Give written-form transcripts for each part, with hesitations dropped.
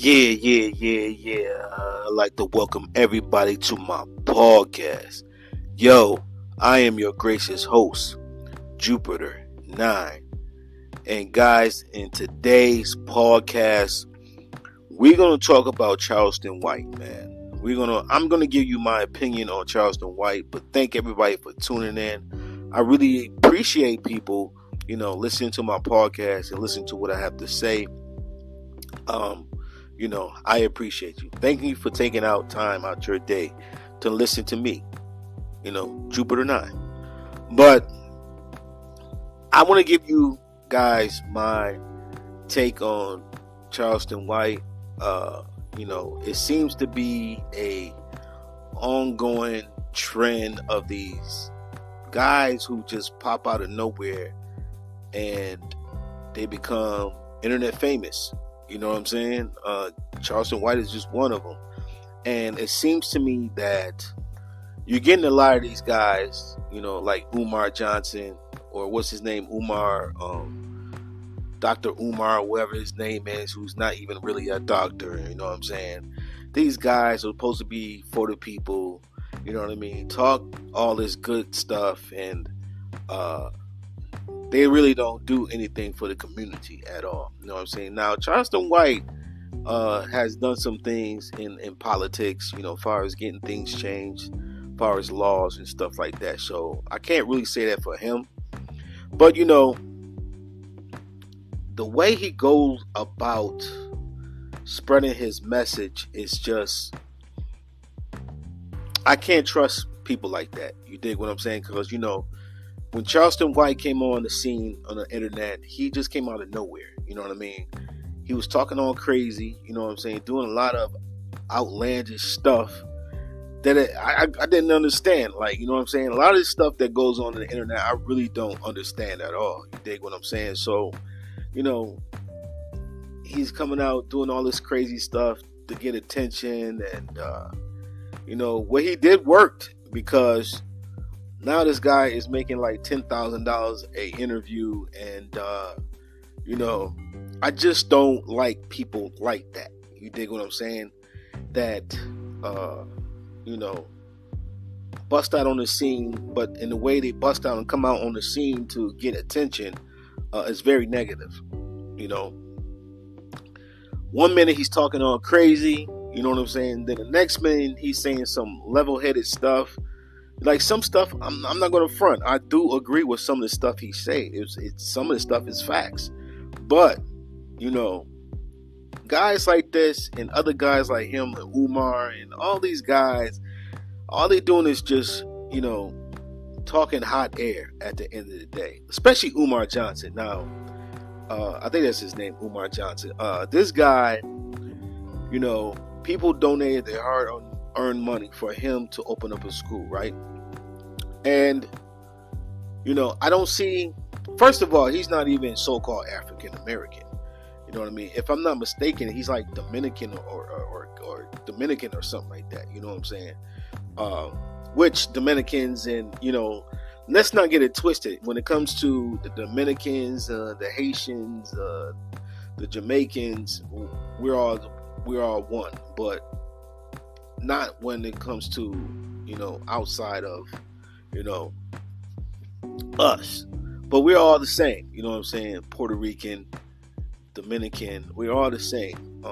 Yeah. I'd like to welcome everybody to my podcast. Yo, I am your gracious host, Jupiter 9. And guys, in today's podcast, we're gonna talk about Charleston White, man. I'm gonna give you my opinion on Charleston White, but thank everybody for tuning in. I really appreciate people, listening to my podcast and listening to what I have to say. I appreciate you. Thank you for taking out time out your day to listen to me, Jupiter 9. But I want to give you guys my take on Charleston White. It seems to be a ongoing trend of these guys who just pop out of nowhere and they become internet famous. You know what I'm saying? Charleston White is just one of them. And it seems to me that you're getting a lot of these guys, like Umar Johnson, or what's his name? Dr. Umar, whoever his name is, who's not even really a doctor. You know what I'm saying? These guys are supposed to be for the people, you know what I mean? Talk all this good stuff, and they really don't do anything for the community at all. You know what I'm saying? Now, Charleston White has done some things in politics, as far as getting things changed, as far as laws and stuff like that. So I can't really say that for him. But, the way he goes about spreading his message is just, I can't trust people like that. You dig what I'm saying? Because, when Charleston White came on the scene on the internet, he just came out of nowhere. You know what I mean? He was talking all crazy, you know what I'm saying? Doing a lot of outlandish stuff that I didn't understand. Like, you know what I'm saying? A lot of this stuff that goes on the internet, I really don't understand at all. You dig what I'm saying? So, he's coming out doing all this crazy stuff to get attention. And, what he did worked, because now this guy is making like $10,000 a interview, and I just don't like people like that. You dig what I'm saying? That bust out on the scene, but in the way they bust out and come out on the scene to get attention is very negative. 1 minute he's talking all crazy, you know what I'm saying? Then the next minute he's saying some level-headed stuff. Like some stuff, I'm not going to front. I do agree with some of the stuff he say. Some of the stuff is facts. But, guys like this and other guys like him and Umar and all these guys, all they doing is just, talking hot air at the end of the day. Especially Umar Johnson. Now, I think that's his name, Umar Johnson. This guy, people donated their hard-earned money for him to open up a school, right? And, I don't see, first of all, he's not even so-called African American. You know what I mean? If I'm not mistaken, he's like Dominican or Dominican or something like that. You know what I'm saying? Which Dominicans and, let's not get it twisted. When it comes to the Dominicans, the Haitians, the Jamaicans, we're all one. But not when it comes to, outside of, us. But we're all the same. You know what I'm saying? Puerto Rican, Dominican, we're all the same.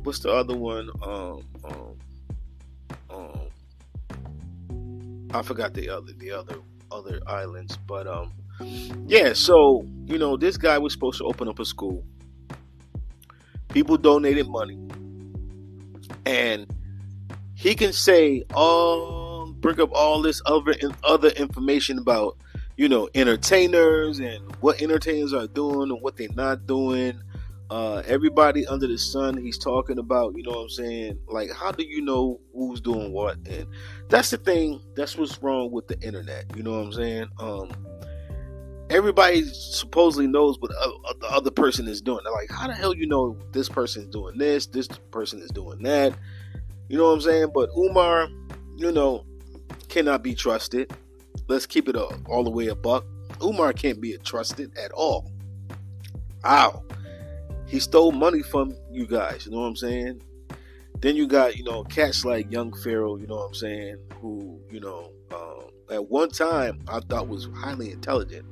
What's the other one? I forgot the other islands, but yeah. So this guy was supposed to open up a school. People donated money, and he can say, bring up all this other information about, entertainers and what entertainers are doing and what they're not doing. Everybody under the sun he's talking about, you know what I'm saying? Like, how do you know who's doing what? And that's the thing. That's what's wrong with the internet. You know what I'm saying? Everybody supposedly knows what the other person is doing. They're like, how the hell you know this person is doing this person is doing that? You know what I'm saying? But Umar, cannot be trusted. Let's keep it all the way a buck. Umar can't be trusted at all. Ow. He stole money from you guys, you know what I'm saying? Then you got, cats like Young Pharaoh, you know what I'm saying, who, at one time I thought was highly intelligent.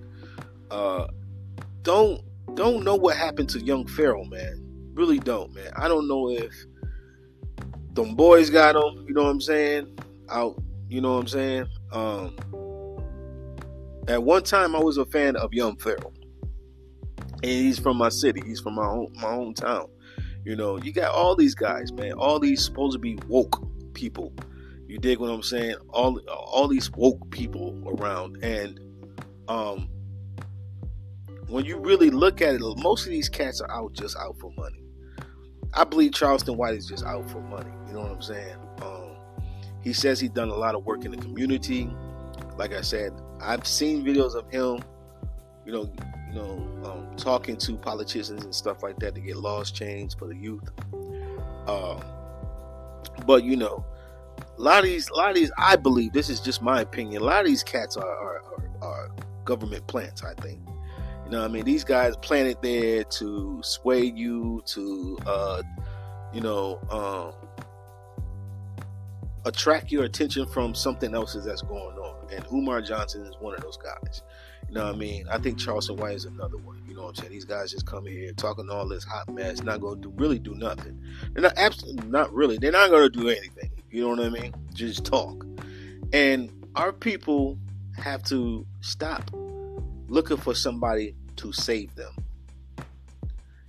Don't know what happened to Young Pharaoh, man. Really don't, man. I don't know if them boys got him, you know what I'm saying? Out, you know what I'm saying? At one time I was a fan of Young Pharaoh. And he's from my city. He's from my hometown. You got all these guys, man. All these supposed to be woke people. You dig what I'm saying? All these woke people around. And when you really look at it, most of these cats are just out for money. I believe Charleston White is just out for money. You know what I'm saying? He says he's done a lot of work in the community. Like I said, I've seen videos of him, talking to politicians and stuff like that to get laws changed for the youth. But a lot of these, I believe, this is just my opinion, a lot of these cats are government plants, I think. You know what I mean? These guys planted there to sway you, to attract your attention from something else that's going on. And Umar Johnson is one of those guys. You know what I mean? I think Charleston White is another one. You know what I'm saying? These guys just come here talking all this hot mess, not going to really do nothing. They're not absolutely not really. They're not going to do anything. You know what I mean? Just talk. And our people have to stop looking for somebody to save them.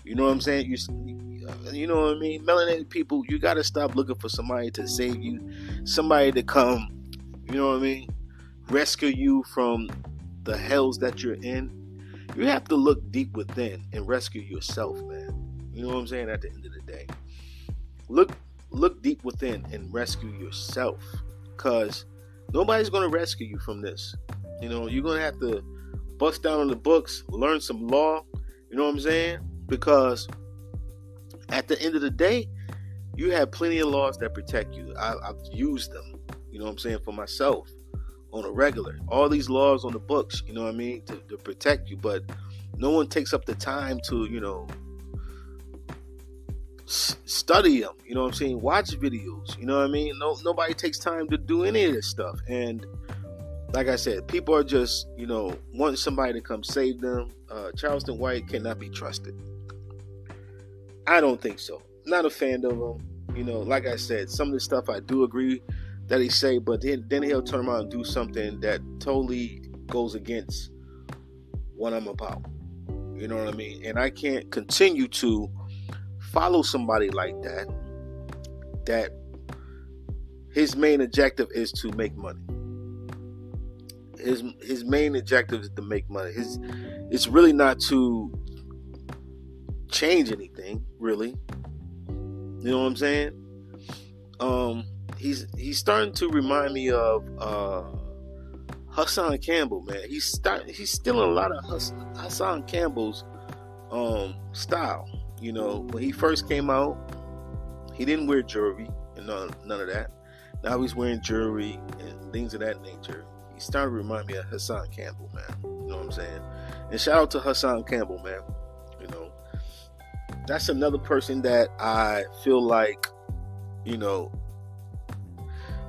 You know what I'm saying? You know what I mean? Melanated people, you got to stop looking for somebody to save you, somebody to come, you know what I mean, rescue you from the hells that you're in. You have to look deep within and rescue yourself, man. You know what I'm saying? At the end of the day, look deep within and rescue yourself, because nobody's going to rescue you from this. You're going to have to bust down on the books, learn some law. You know what I'm saying? Because at the end of the day, you have plenty of laws that protect you. I've used them, you know what I'm saying, for myself on a regular. All these laws on the books, you know what I mean, to protect you. But no one takes up the time to, study them. You know what I'm saying? Watch videos. You know what I mean? Nobody takes time to do any of this stuff. And like I said, people are just, wanting somebody to come save them. Charleston White cannot be trusted. I don't think so. Not a fan of him. Like I said, some of the stuff I do agree that he say, but then he'll turn around and do something that totally goes against what I'm about. You know what I mean? And I can't continue to follow somebody like that his main objective is to make money. His main objective is to make money. It's really not to change anything, really. You know what I'm saying? He's starting to remind me of Hassan Campbell, man. He's stealing a lot of Hassan Campbell's style. When he first came out, he didn't wear jewelry and none of that. Now he's wearing jewelry and things of that nature. He's starting to remind me of Hassan Campbell, man. You know what I'm saying? And shout out to Hassan Campbell, man. That's another person that I feel like,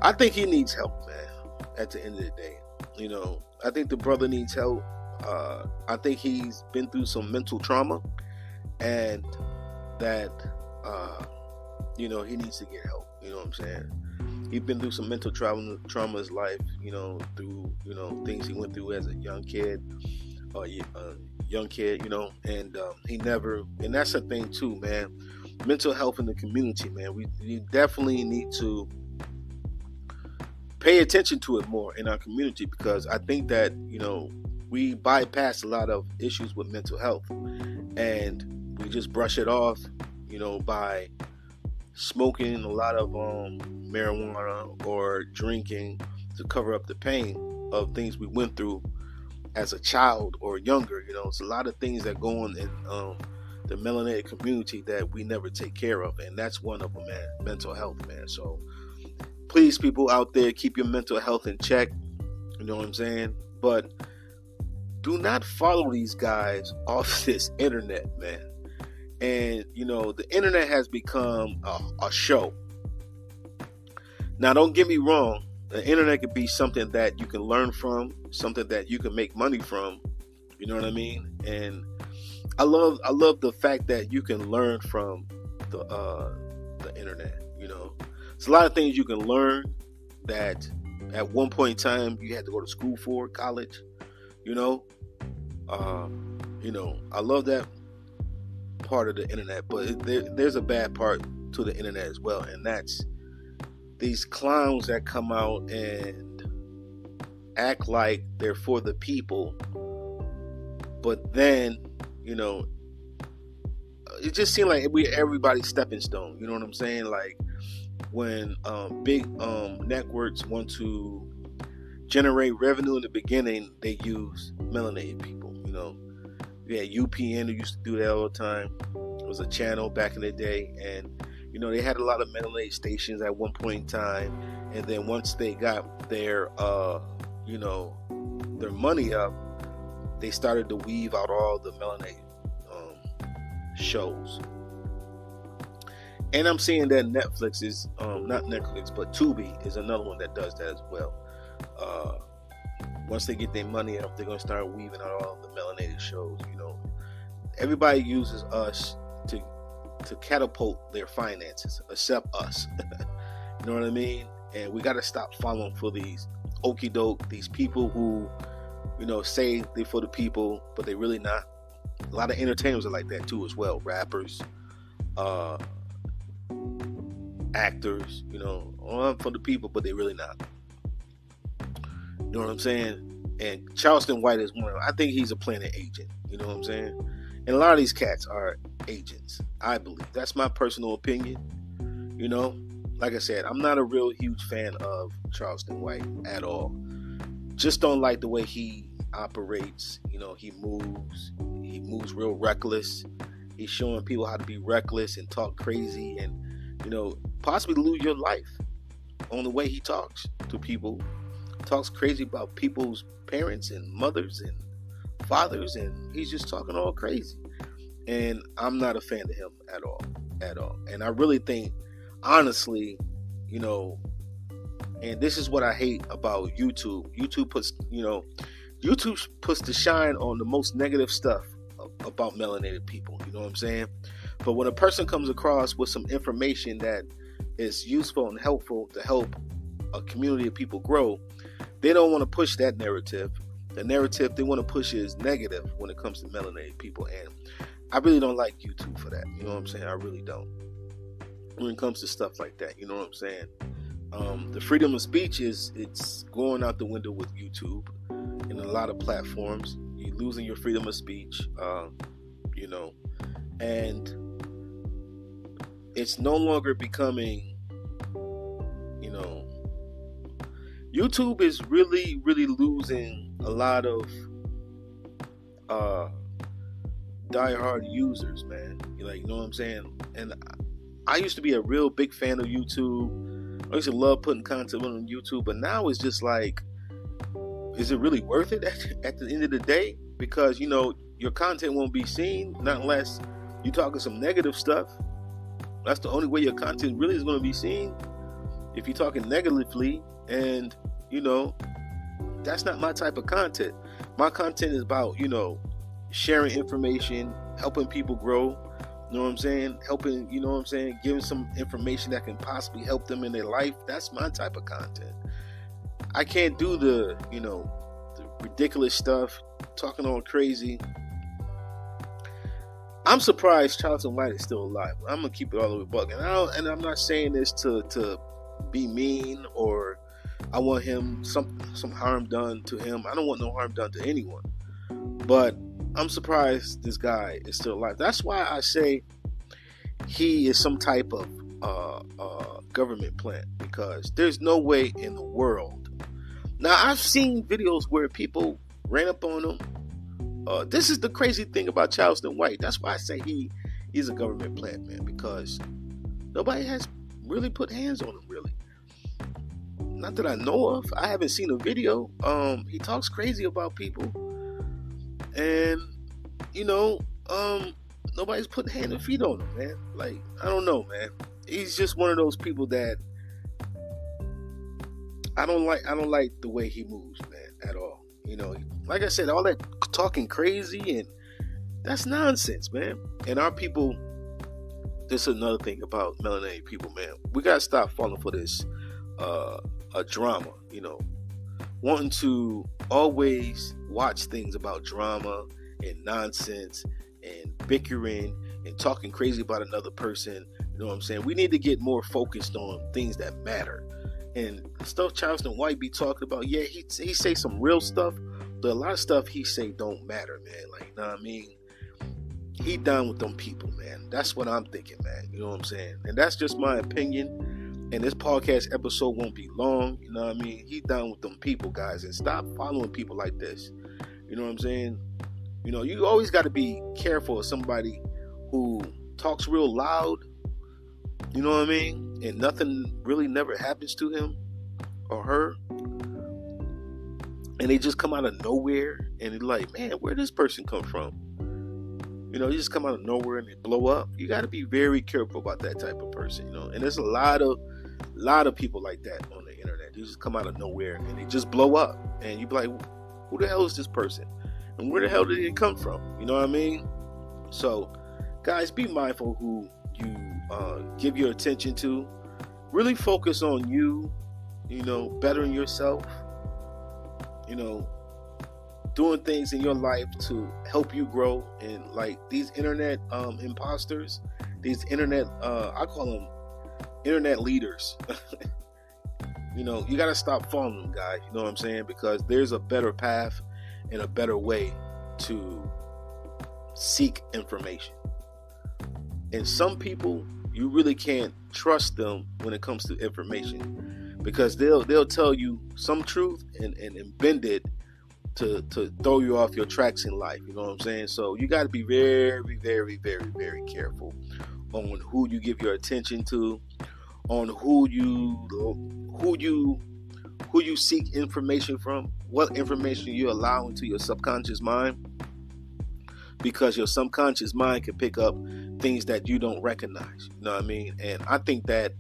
I think he needs help, man, at the end of the day. I think the brother needs help. I think he's been through some mental trauma, and that, he needs to get help. You know what I'm saying? He's been through some mental trauma in his life, through, things he went through as a young kid, and he never, and that's the thing too, man. Mental health in the community, man. We definitely need to pay attention to it more in our community, because I think that, we bypass a lot of issues with mental health, and we just brush it off, by smoking a lot of marijuana or drinking to cover up the pain of things we went through as a child or younger. It's a lot of things that go on in the melanated community that we never take care of, and that's one of them, man. Mental health, man. So please, people out there, keep your mental health in check. You know what I'm saying? But do not follow these guys off this internet, man. And, the internet has become a show. Now, don't get me wrong. The internet could be something that you can learn from, something that you can make money from. You know what I mean? And I love the fact that you can learn from the internet. It's a lot of things you can learn that at one point in time you had to go to school for, college. I love that part of the internet, but there's a bad part to the internet as well, and that's these clowns that come out and act like they're for the people, but then it just seems like everybody's stepping stone. You know what I'm saying? Like when big networks want to generate revenue in the beginning, they use melanated people. Yeah, UPN who used to do that all the time. It was a channel back in the day, and they had a lot of melanated stations at one point in time, and then once they got their money up, they started to weave out all the melanated shows. And I'm seeing that Netflix is not Netflix, but Tubi is another one that does that as well. Once they get their money up, they're gonna start weaving out all the melanated shows. Everybody uses us to catapult their finances, except us. You know what I mean? And we got to stop falling for these okie doke, these people who, say they're for the people, but they really not. A lot of entertainers are like that too as well. Rappers, actors, I'm for the people, but they really not. You know what I'm saying? And Charleston White is one of them. I think he's a Planet agent. You know what I'm saying? And a lot of these cats are agents, I believe. That's my personal opinion. Like I said, I'm not a real huge fan of Charleston White at all. Just don't like the way he operates. He moves real reckless. He's showing people how to be reckless and talk crazy and, possibly lose your life on the way he talks to people. Talks crazy about people's parents and mothers and fathers, and he's just talking all crazy. And I'm not a fan of him at all. And I really think, honestly, and this is what I hate about YouTube. YouTube puts the shine on the most negative stuff about melanated people. You know what I'm saying? But when a person comes across with some information that is useful and helpful to help a community of people grow, they don't want to push that narrative. The narrative they want to push is negative when it comes to melanated people. And I really don't like YouTube for that. You know what I'm saying? I really don't. When it comes to stuff like that, you know what I'm saying? The freedom of speech it's going out the window with YouTube and a lot of platforms. You're losing your freedom of speech, and it's no longer becoming, YouTube is really, really losing a lot of diehard users, man. You know what I'm saying? And I used to be a real big fan of YouTube. I used to love putting content on YouTube, but now it's just like, is it really worth it at the end of the day? Because, your content won't be seen, not unless you're talking some negative stuff. That's the only way your content really is going to be seen. If you're talking negatively, and, that's not my type of content. My content is about, sharing information, helping people grow. You know what I'm saying? Helping, giving some information that can possibly help them in their life. That's my type of content. I can't do the ridiculous stuff, talking all crazy. I'm surprised Charleston White is still alive. I'm gonna keep it all the way buck. And I'm not saying this to be mean or I want him some harm done to him. I don't want no harm done to anyone. But I'm surprised this guy is still alive. That's why I say he is some type of government plant, because there's no way in the world. Now, I've seen videos where people ran up on him. This is the crazy thing about Charleston White. That's why I say he's a government plant, man, because nobody has really put hands on him, really. Not that I know of. I haven't seen a video. He talks crazy about people. And, you know, nobody's putting hand and feet on him, man. Like, I don't know, man. He's just one of those people that I don't like the way he moves, man, at all. You know, like I said, all that talking crazy, and that's nonsense, man. And our people, this is another thing about melanated people, man. We gotta stop falling for this a drama, you know, wanting to always watch things about drama and nonsense and bickering and talking crazy about another person. You know what I'm saying? We need to get more focused on things that matter. And stuff Charleston White be talking about, yeah, he say some real stuff, but a lot of stuff he say don't matter, man. Like, you know what I mean? He done with them people, man. That's what I'm thinking, man. You know what I'm saying? And that's just my opinion. And this podcast episode won't be long. You know what I mean? He done with them people, guys. And stop following people like this. You know what I'm saying? You know, you always got to be careful of somebody who talks real loud. You know what I mean? And nothing really never happens to him or her. And they just come out of nowhere. And you're like, man, where did this person come from? You know, you just come out of nowhere and they blow up. You got to be very careful about that type of person, you know. And there's a lot of people like that on the internet. They just come out of nowhere and they just blow up. And you be like, who the hell is this person? And where the hell did it come from? You know what I mean? So, guys, be mindful who you give your attention to. Really focus on you, you know, bettering yourself, you know, doing things in your life to help you grow. And like these internet imposters, these internet, I call them internet leaders. You know, you got to stop following them, guys. You know what I'm saying? Because there's a better path and a better way to seek information. And some people, you really can't trust them when it comes to information, because they'll tell you some truth and bend it to throw you off your tracks in life. You know what I'm saying? So you got to be very, very, very, very careful on who you give your attention to, on who you seek information from, what information you allow into your subconscious mind, because your subconscious mind can pick up things that you don't recognize. You know what I mean? And I think that,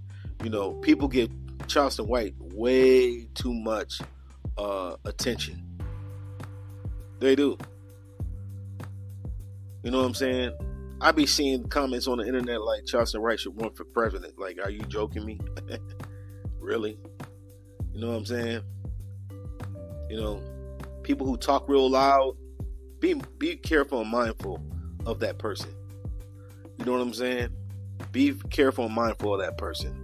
you know, people give Charleston White way too much attention. They do. You know what I'm saying? I be seeing comments on the internet like Charleston White should run for president. Like, are you joking me? Really? You know what I'm saying? You know, people who talk real loud, be careful and mindful of that person. You know what I'm saying? Be careful and mindful of that person.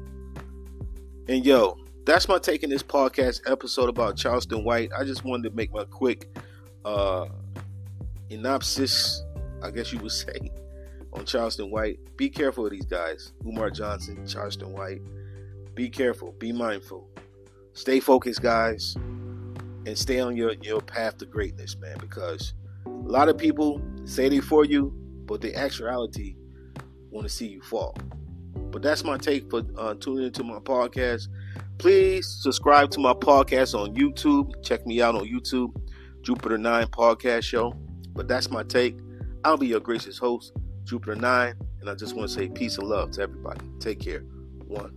And yo, that's my take in this podcast episode about Charleston White. I just wanted to make my quick synopsis, I guess you would say, on Charleston White. Be careful of these guys. Umar Johnson, Charleston White. Be careful. Be mindful. Stay focused, guys. And stay on your path to greatness, man. Because a lot of people say they for you, but the actuality want to see you fall. But that's my take for tuning into my podcast. Please subscribe to my podcast on YouTube. Check me out on YouTube, Jupiter 9 Podcast Show. But that's my take. I'll be your gracious host, Jupiter 9. And I just want to say peace and love to everybody. Take care. One.